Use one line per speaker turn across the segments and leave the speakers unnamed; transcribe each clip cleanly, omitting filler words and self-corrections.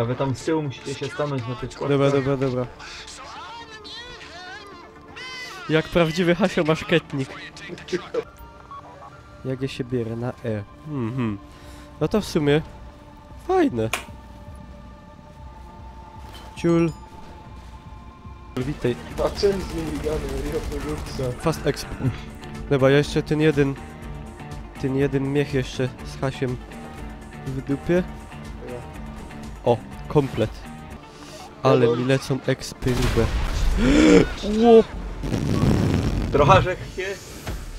A wy tam z tyłu musicie się stanąć na tych kładkach.
Dobra, dobra, dobra. Jak prawdziwy Hasio maszketnik. Jak je się bierze na E. No to w sumie fajne. Ciul. Witaj.
A czym z miniganem, Rio
Fast exp. Dobra, ja jeszcze ten jeden miech jeszcze z Hasiem w dupie. O, komplet. Ale mi lecą expy rubę. Ło!
Trochę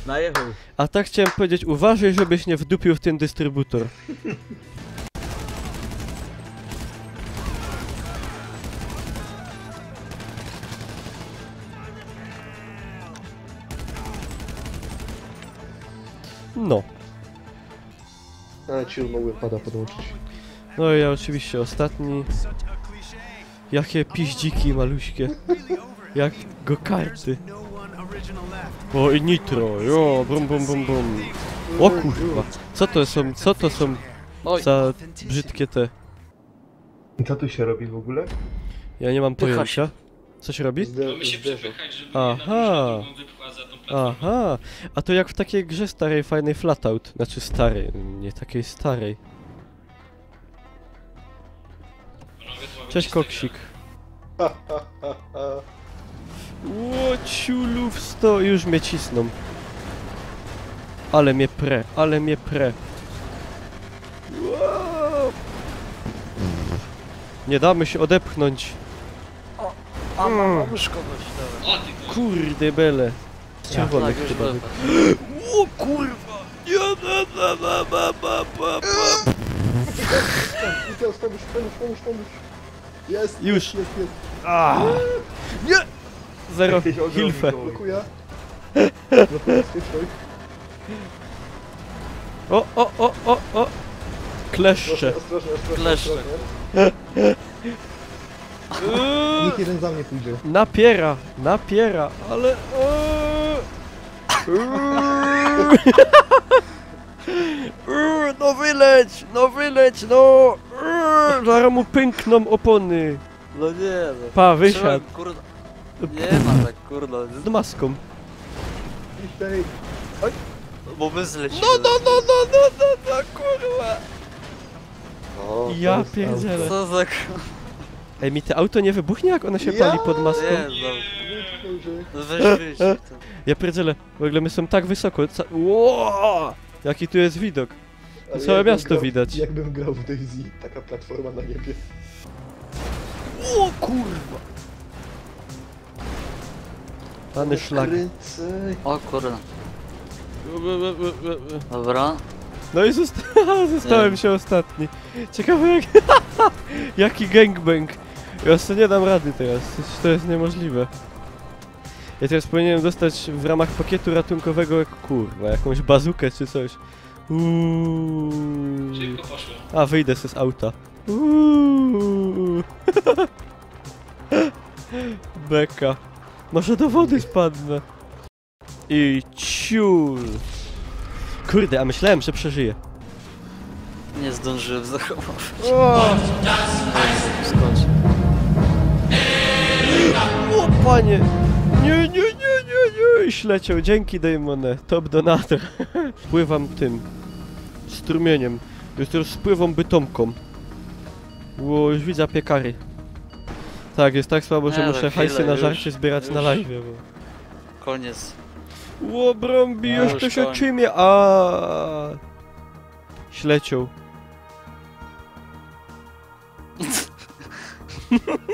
najechał.
A tak chciałem powiedzieć, uważaj, żebyś nie wdupił w ten dystrybutor. No.
Ale ci mogłem pada podłączyć.
No i ja oczywiście ostatni. Jakie piździki maluśkie. Jak go-karty. O i nitro, jo, bum bum bum bum. O kurwa, co to są za brzydkie te...
I co tu się robi w ogóle?
Ja nie mam pojęcia. Co się robi?
Mamy się przepychać, żeby
Aha.
jedna wypchła za tą platformę.
Aha, a to jak w takiej grze starej, fajnej Flatout. Znaczy starej, nie takiej starej.
Panowie, to ma być
Cześć
czysta
koksik. Łociulów 100, już mnie cisną. Ale mnie pre, ale mnie pre. Ło. Nie damy się odepchnąć.
A mam kogoś,
gra. O, ty kurwa.
Kurde bele. Z czerwonych
tak, już
chyba.
byłem.
O kurwa!
Nikos, pomóż. Jest,
Już.
jest.
Nie! Zero
Jakieś ogromne
hilfe.
goły.
Blokuję. Blokuję, stoi.
O! Kleszcze.
Ostrożnie.
Leszcze.
Nikt jeden za mnie pójdzie.
Napiera, ale... No wyleć, no! Zaraz mu pękną opony.
No nie no.
Pa, wysiadł.
Kurna. Nie ma tak kurna.
Z maską.
Idź tej.
Bo my zlecimy.
No, kurwa.
O,
Ja
to jest
pierdzielę.
Co za
Ej, mi to auto nie wybuchnie, jak ona się pali pod maską?
Nie no. Weź wyjść.
Ja pierdzielę, w ogóle my są tak wysoko. Ło! Jaki tu jest widok.
Ale
Całe
jakbym
miasto
grał-
widać.
Jakbym grał w Daisy, taka platforma na niebie.
O kurwa! Pany szlak.
Krycej.
O kurna. Dobra.
No i zostałem się ostatni. Ciekawe jak... Jaki gangbang. Ja już nie dam rady teraz, to jest niemożliwe. Ja teraz powinienem dostać w ramach pakietu ratunkowego, kurwa, jakąś bazukę czy coś.
Szybko poszło.
A, wyjdę z auta. Beka. Może do wody spadnę. I ciul. Kurde, a myślałem, że przeżyję.
Nie zdążyłem zachować.
Skocz. O panie! Nie! Śleciał, dzięki Dejmone. Top donator. Pływam tym strumieniem. Już teraz spływam bytomką. Ło, już widzę piekary. Tak, jest tak słabo, że
Nie,
muszę
za
hajsy
chwilę
na
już,
żarcie zbierać
już.
na live. Bo...
Koniec.
Ło, brąbi,
No,
już
już
to się
koniec.
czymie, a śleciał.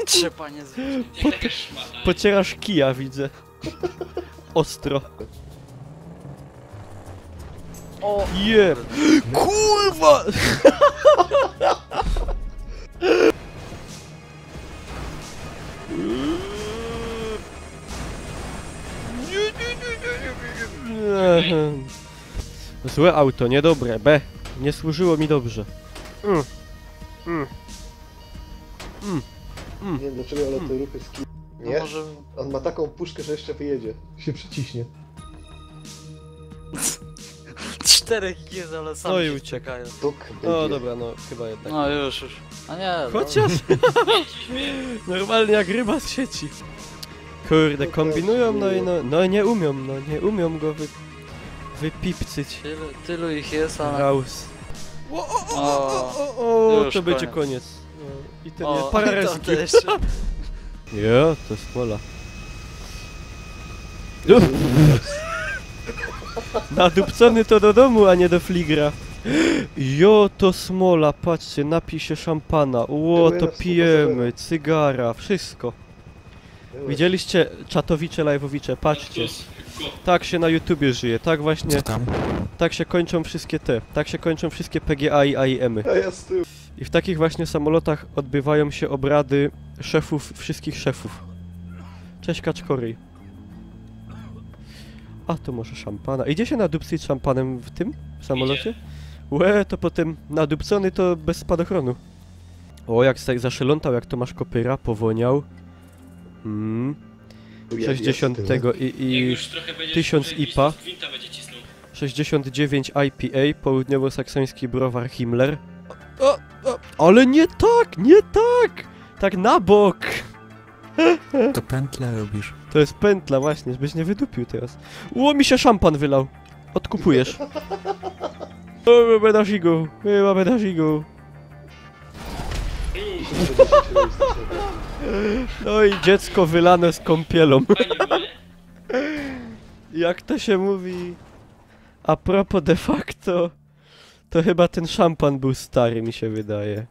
Trzepanie zwierzę.
Jak taka szmata.
Pocierasz kija, widzę. Ostro.
O!
Jeb! Kurwa! Złe auto, niedobre. B. Nie służyło mi dobrze.
Nie wiem dlaczego, ale te ruchy ski...
No
Nie?
może...
On ma taką puszkę, że jeszcze wyjedzie. Się przyciśnie.
4 jest, ale sami
No i
się
uciekł.
czekają.
Tuk,
No
baby.
dobra, no chyba jednak.
No już. A nie,
Chociaż normalnie jak ryba z sieci. Kurde, kombinują, no i no nie umią go wypipcyć.
Tylu ich jest, ale...
Raus.
O, już
To będzie
koniec.
koniec. I ten
O,
jest
to
parareski.
też.
Jo, to smola. Nadupcony to do domu, a nie do fligra. Jo, to smola, patrzcie, napij się szampana. Ło, to pijemy, cygara, wszystko.
Byłeś.
Widzieliście czatowicze, live'owicze, patrzcie. Tak się na YouTubie żyje, tak właśnie, tak się kończą wszystkie tak się kończą wszystkie PGA i AIM-y.
A ja z tyłu.
I w takich właśnie samolotach odbywają się obrady szefów, wszystkich szefów. Cześć Kaczkory. A to może szampana. Idzie się nadupcyć szampanem w tym samolocie? Łe, to potem nadupcony to bez spadochronu. O, jak zaszelątał, jak Tomasz Kopyra, powoniał. 60
Jest
tego
Jak
i
już trochę będziesz
1000
dłużej
IPA.
pić, to Gwinta będzie cisnął.
69 IPA, południowo-saksoński browar Himmler. Ale nie tak, nie tak! Tak na bok!
To pętlę robisz.
To jest pętla właśnie, żebyś nie wydupił teraz. Ło, mi się szampan wylał. Odkupujesz. O, bedażigu, chyba bedażigu. No i dziecko wylane z kąpielą.
Fajnie było, nie?
Jak to się mówi? A propos de facto, to chyba ten szampan był stary, mi się wydaje.